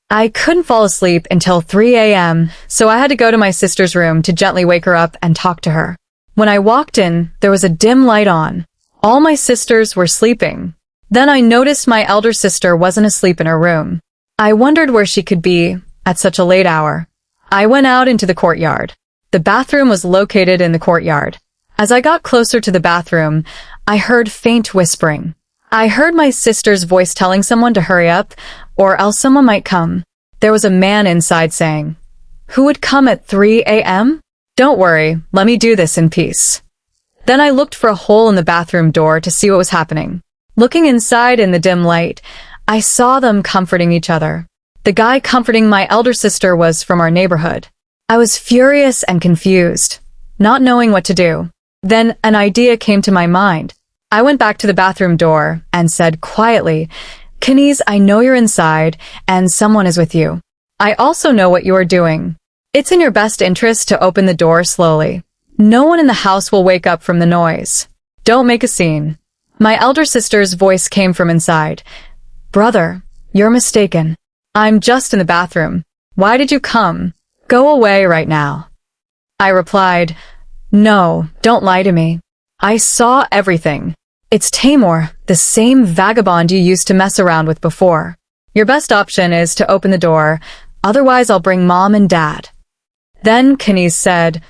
I couldn't fall asleep until 3 a.m., so I had to go to my sister's room to gently wake her up and talk to her. When I walked in, there was a dim light on. All my sisters were sleeping. Then I noticed my elder sister wasn't asleep in her room. I wondered where she could be at such a late hour. I went out into the courtyard. The bathroom was located in the courtyard. As I got closer to the bathroom, I heard faint whispering. I heard my sister's voice telling someone to hurry up, or else someone might come. There was a man inside saying, "Who would come at 3 a.m.? Don't worry, let me do this in peace." Then I looked for a hole in the bathroom door to see what was happening. Looking inside in the dim light, I saw them comforting each other. The guy comforting my elder sister was from our neighborhood. I was furious and confused, not knowing what to do. Then an idea came to my mind. I went back to the bathroom door and said quietly, "Kenise, I know you're inside and someone is with you. I also know what you are doing. It's in your best interest to open the door slowly. No one in the house will wake up from the noise. Don't make a scene." My elder sister's voice came from inside. "Brother, you're mistaken. I'm just in the bathroom. Why did you come? Go away right now." I replied, "No, don't lie to me. I saw everything. It's Tamor, the same vagabond you used to mess around with before. Your best option is to open the door, otherwise I'll bring Mom and Dad." Then Kenise said,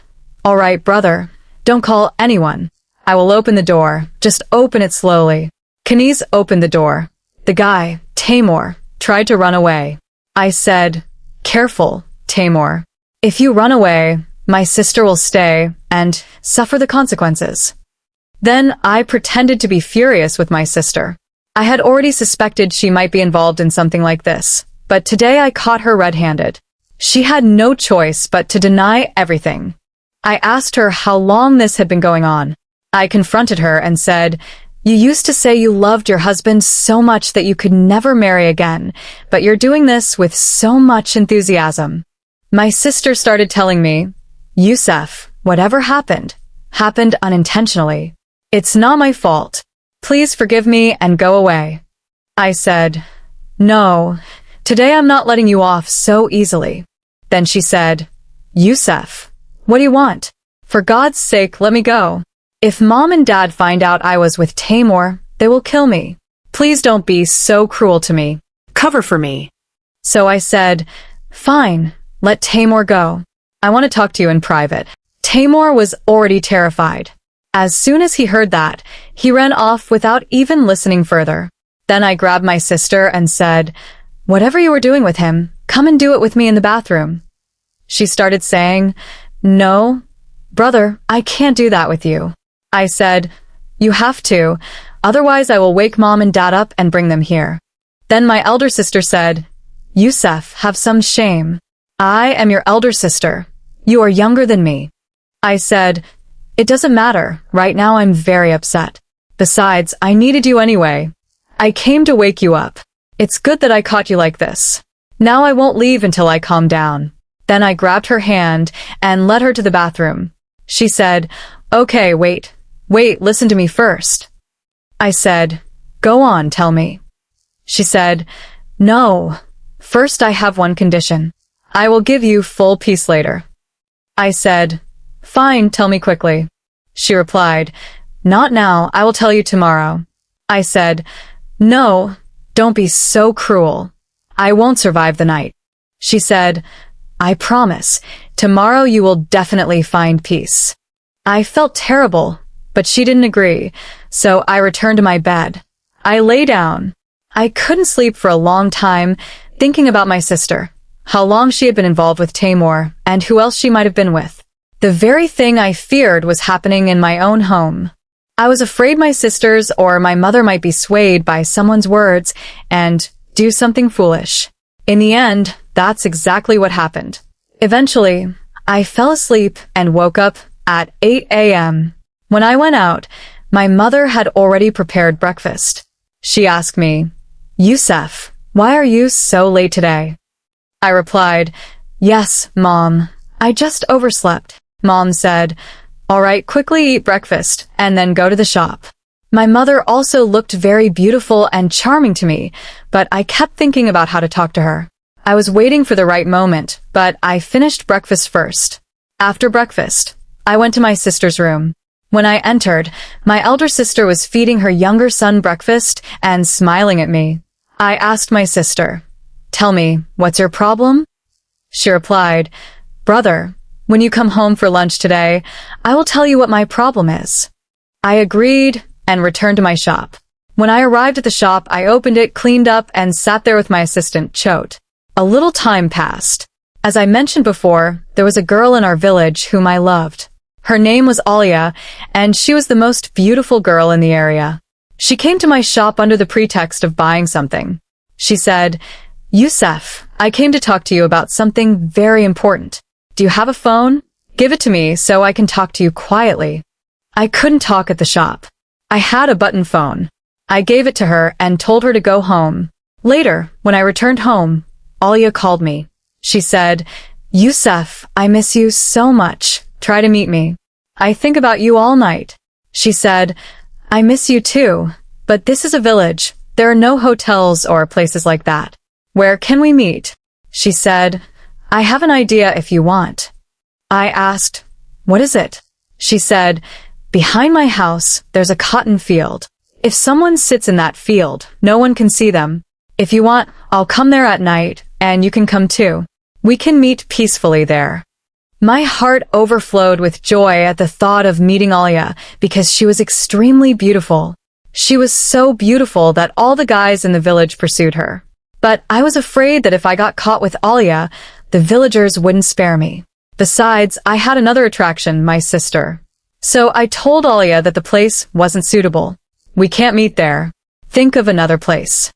"All right, brother, don't call anyone. I will open the door. Just open it slowly." Kenise opened the door. The guy, Tamor, tried to run away. I said, "Careful, Tamor. If you run away, my sister will stay and suffer the consequences." Then I pretended to be furious with my sister. I had already suspected she might be involved in something like this, but today I caught her red-handed. She had no choice but to deny everything. I asked her how long this had been going on. I confronted her and said, "You used to say you loved your husband so much that you could never marry again, but you're doing this with so much enthusiasm." My sister started telling me, "Youssef, whatever happened unintentionally. It's not my fault. Please forgive me and go away." I said, "No, today I'm not letting you off so easily." Then she said, "Youssef, what do you want? For God's sake, let me go. If Mom and Dad find out I was with Tamor, they will kill me. Please don't be so cruel to me. Cover for me." So I said, "Fine, let Tamor go. I want to talk to you in private." Tamor was already terrified. As soon as he heard that, he ran off without even listening further. Then I grabbed my sister and said, "Whatever you were doing with him, come and do it with me in the bathroom." She started saying, "No, brother, I can't do that with you." I said, "You have to, otherwise I will wake Mom and Dad up and bring them here." Then my elder sister said, "Youssef, have some shame. I am your elder sister. You are younger than me." I said, "It doesn't matter. Right now I'm very upset. Besides, I needed you anyway. I came to wake you up. It's good that I caught you like this. Now I won't leave until I calm down." Then I grabbed her hand and led her to the bathroom. She said, "Okay, wait, listen to me first." I said, "Go on, tell me." She said, "No, first I have one condition. I will give you full peace later." I said, "Fine, tell me quickly." She replied, "Not now, I will tell you tomorrow." I said, "No, don't be so cruel. I won't survive the night." She said, "I promise, tomorrow you will definitely find peace." I felt terrible, but she didn't agree, so I returned to my bed. I lay down. I couldn't sleep for a long time, thinking about my sister, how long she had been involved with Tamor, and who else she might have been with. The very thing I feared was happening in my own home. I was afraid my sisters or my mother might be swayed by someone's words and do something foolish. In the end, that's exactly what happened. Eventually, I fell asleep and woke up at 8 a.m. When I went out, my mother had already prepared breakfast. She asked me, "Youssef, why are you so late today?" I replied, "Yes, Mom, I just overslept." Mom said, "All right, quickly eat breakfast and then go to the shop." My mother also looked very beautiful and charming to me, but I kept thinking about how to talk to her. I was waiting for the right moment, but I finished breakfast first. After breakfast, I went to my sister's room. When I entered, my elder sister was feeding her younger son breakfast and smiling at me. I asked my sister, "Tell me, what's your problem?" She replied, "Brother, when you come home for lunch today, I will tell you what my problem is." I agreed and returned to my shop. When I arrived at the shop, I opened it, cleaned up, and sat there with my assistant, Chote. A little time passed. As I mentioned before, there was a girl in our village whom I loved. Her name was Alia, and she was the most beautiful girl in the area. She came to my shop under the pretext of buying something. She said, "Youssef, I came to talk to you about something very important. Do you have a phone? Give it to me so I can talk to you quietly." I couldn't talk at the shop. I had a button phone. I gave it to her and told her to go home. Later, when I returned home, Alia called me. She said, "Youssef, I miss you so much. Try to meet me. I think about you all night." She said, "I miss you too, but this is a village. There are no hotels or places like that. Where can we meet?" She said, "I have an idea if you want." I asked, "What is it?" She said, "Behind my house, there's a cotton field. If someone sits in that field, no one can see them. If you want, I'll come there at night, and you can come too. We can meet peacefully there." My heart overflowed with joy at the thought of meeting Alia because she was extremely beautiful. She was so beautiful that all the guys in the village pursued her. But I was afraid that if I got caught with Alia, the villagers wouldn't spare me. Besides, I had another attraction, my sister. So I told Alia that the place wasn't suitable. "We can't meet there. Think of another place."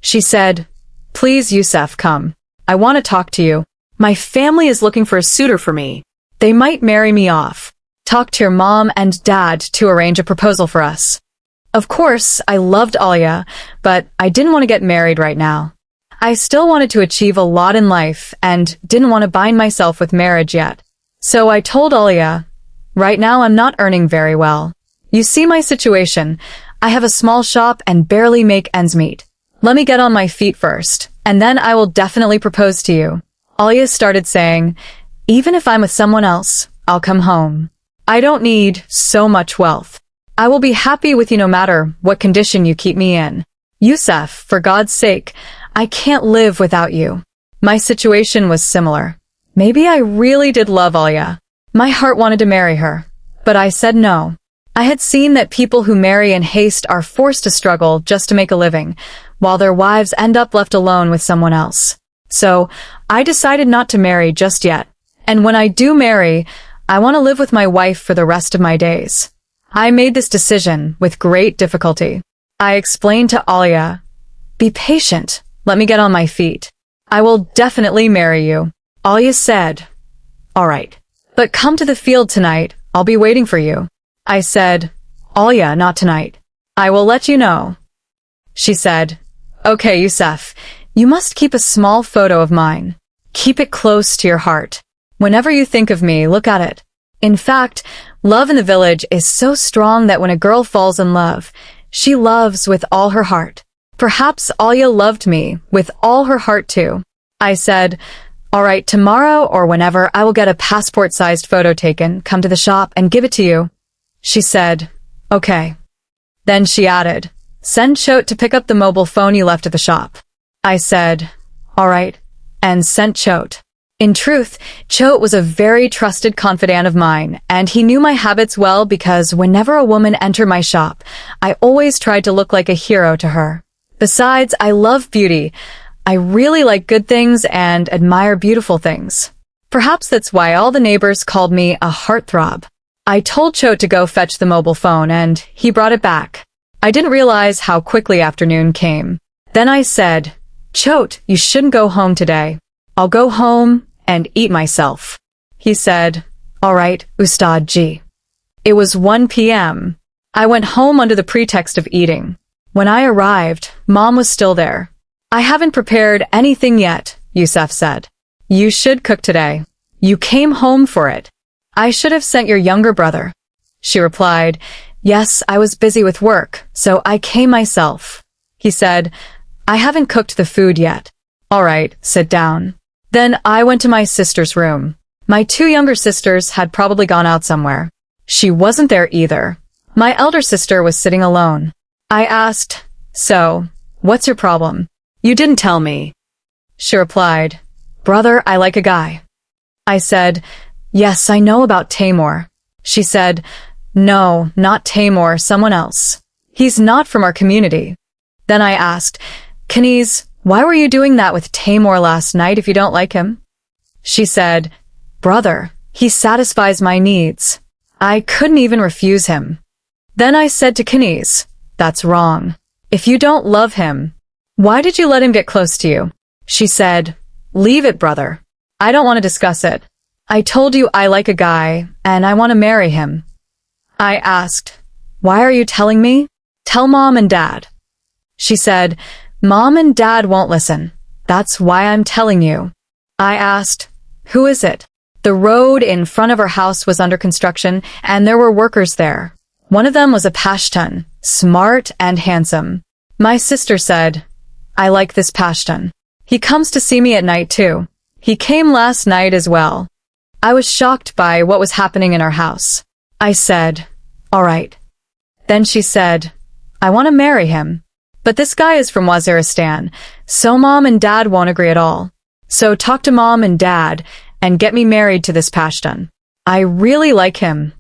She said, "Please, Youssef, come. I want to talk to you. My family is looking for a suitor for me. They might marry me off. Talk to your mom and dad to arrange a proposal for us." Of course, I loved Alia, but I didn't want to get married right now. I still wanted to achieve a lot in life and didn't want to bind myself with marriage yet. So I told Alia, "Right now I'm not earning very well. You see my situation. I have a small shop and barely make ends meet. Let me get on my feet first, and then I will definitely propose to you." Alia started saying, "Even if I'm with someone else, I'll come home. I don't need so much wealth. I will be happy with you no matter what condition you keep me in. Youssef, for God's sake, I can't live without you." My situation was similar. Maybe I really did love Alia. My heart wanted to marry her, but I said no. I had seen that people who marry in haste are forced to struggle just to make a living, while their wives end up left alone with someone else. So, I decided not to marry just yet. And when I do marry, I want to live with my wife for the rest of my days. I made this decision with great difficulty. I explained to Alia, "Be patient. Let me get on my feet. I will definitely marry you." Alia said, "All right. But come to the field tonight. I'll be waiting for you." I said, "Alia, not tonight. I will let you know." She said, "Okay, Youssef, you must keep a small photo of mine. Keep it close to your heart. Whenever you think of me, look at it. In fact, love in the village is so strong that when a girl falls in love, she loves with all her heart. Perhaps Alia loved me with all her heart too." I said, "All right, tomorrow or whenever I will get a passport-sized photo taken, come to the shop and give it to you." She said, "Okay." Then she added, "Send Chote to pick up the mobile phone you left at the shop." I said, "All right," and sent Chote. In truth, Chote was a very trusted confidant of mine, and he knew my habits well because whenever a woman entered my shop, I always tried to look like a hero to her. Besides, I love beauty. I really like good things and admire beautiful things. Perhaps that's why all the neighbors called me a heartthrob. I told Chote to go fetch the mobile phone, and he brought it back. I didn't realize how quickly afternoon came. Then I said, "Chote, you shouldn't go home today. I'll go home and eat myself." He said, "All right, Ustad Ji." It was 1 p.m. I went home under the pretext of eating. When I arrived, Mom was still there. "I haven't prepared anything yet," Youssef said. "You should cook today. You came home for it." "I should have sent your younger brother." She replied, "Yes, I was busy with work, so I came myself." He said, "I haven't cooked the food yet." All right, sit down. Then I went to my sister's room. My two younger sisters had probably gone out somewhere. She wasn't there either. My elder sister was sitting alone. I asked, "So, what's your problem?" "You didn't tell me." She replied, "Brother, I like a guy." I said, "Yes, I know about Tamor." She said, "No, not Tamor, someone else. He's not from our community." Then I asked, "Kenise, why were you doing that with Tamor last night if you don't like him?" She said, "Brother, he satisfies my needs. I couldn't even refuse him." Then I said to Kenise, "That's wrong. If you don't love him, why did you let him get close to you?" She said, "Leave it, brother. I don't want to discuss it. I told you I like a guy, and I want to marry him." I asked, "Why are you telling me? Tell Mom and Dad." She said, "Mom and Dad won't listen. That's why I'm telling you." I asked, "Who is it?" The road in front of her house was under construction, and there were workers there. One of them was a Pashtun, smart and handsome. My sister said, "I like this Pashtun. He comes to see me at night too. He came last night as well." I was shocked by what was happening in our house. I said, "All right." Then she said, "I want to marry him. But this guy is from Waziristan, so Mom and Dad won't agree at all. So talk to Mom and Dad and get me married to this Pashtun. I really like him."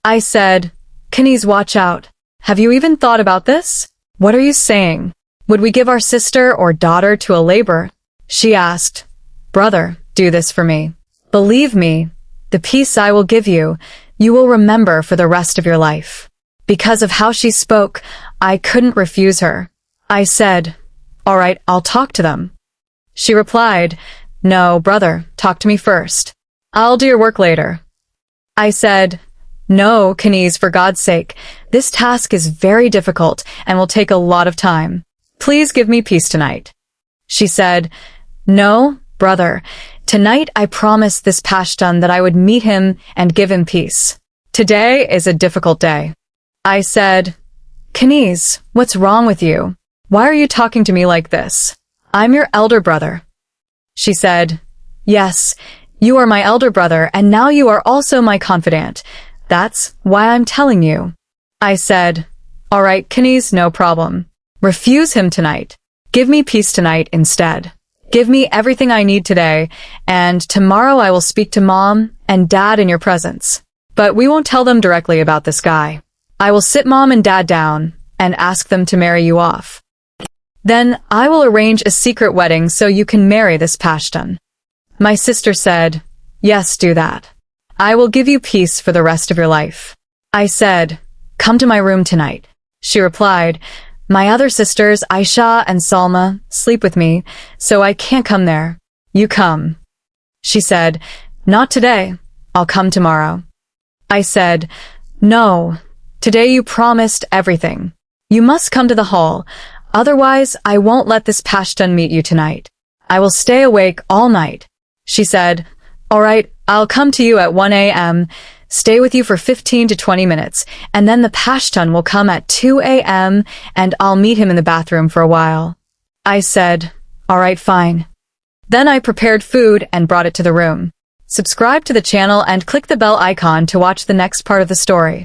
I said, "Kenise, watch out. Have you even thought about this? What are you saying? Would we give our sister or daughter to a laborer?" She asked, "Brother, do this for me. Believe me, the peace I will give you, you will remember for the rest of your life." Because of how she spoke, I couldn't refuse her. I said, "All right, I'll talk to them." She replied, "No, brother, talk to me first. I'll do your work later." I said, "No, Kenise, for God's sake, this task is very difficult and will take a lot of time. Please give me peace tonight." She said, "No, brother, tonight I promised this Pashtun that I would meet him and give him peace. Today is a difficult day." I said, "Kenise, what's wrong with you? Why are you talking to me like this? I'm your elder brother." She said, "Yes, you are my elder brother, and now you are also my confidant. That's why I'm telling you." I said, "All right, Kenise, no problem. Refuse him tonight. Give me peace tonight instead. Give me everything I need today, and tomorrow I will speak to Mom and Dad in your presence. But we won't tell them directly about this guy. I will sit Mom and Dad down and ask them to marry you off. Then I will arrange a secret wedding so you can marry this Pashtun." My sister said, "Yes, do that. I will give you peace for the rest of your life." I said, "Come to my room tonight." She replied, "My other sisters, Aisha and Salma, sleep with me, so I can't come there. You come." She said, "Not today. I'll come tomorrow." I said, "No. Today you promised everything. You must come to the hall, otherwise I won't let this Pashtun meet you tonight. I will stay awake all night." She said, "All right, I'll come to you at 1 a.m., stay with you for 15 to 20 minutes, and then the Pashtun will come at 2 a.m., and I'll meet him in the bathroom for a while." I said, "All right, fine." Then I prepared food and brought it to the room. Subscribe to the channel and click the bell icon to watch the next part of the story.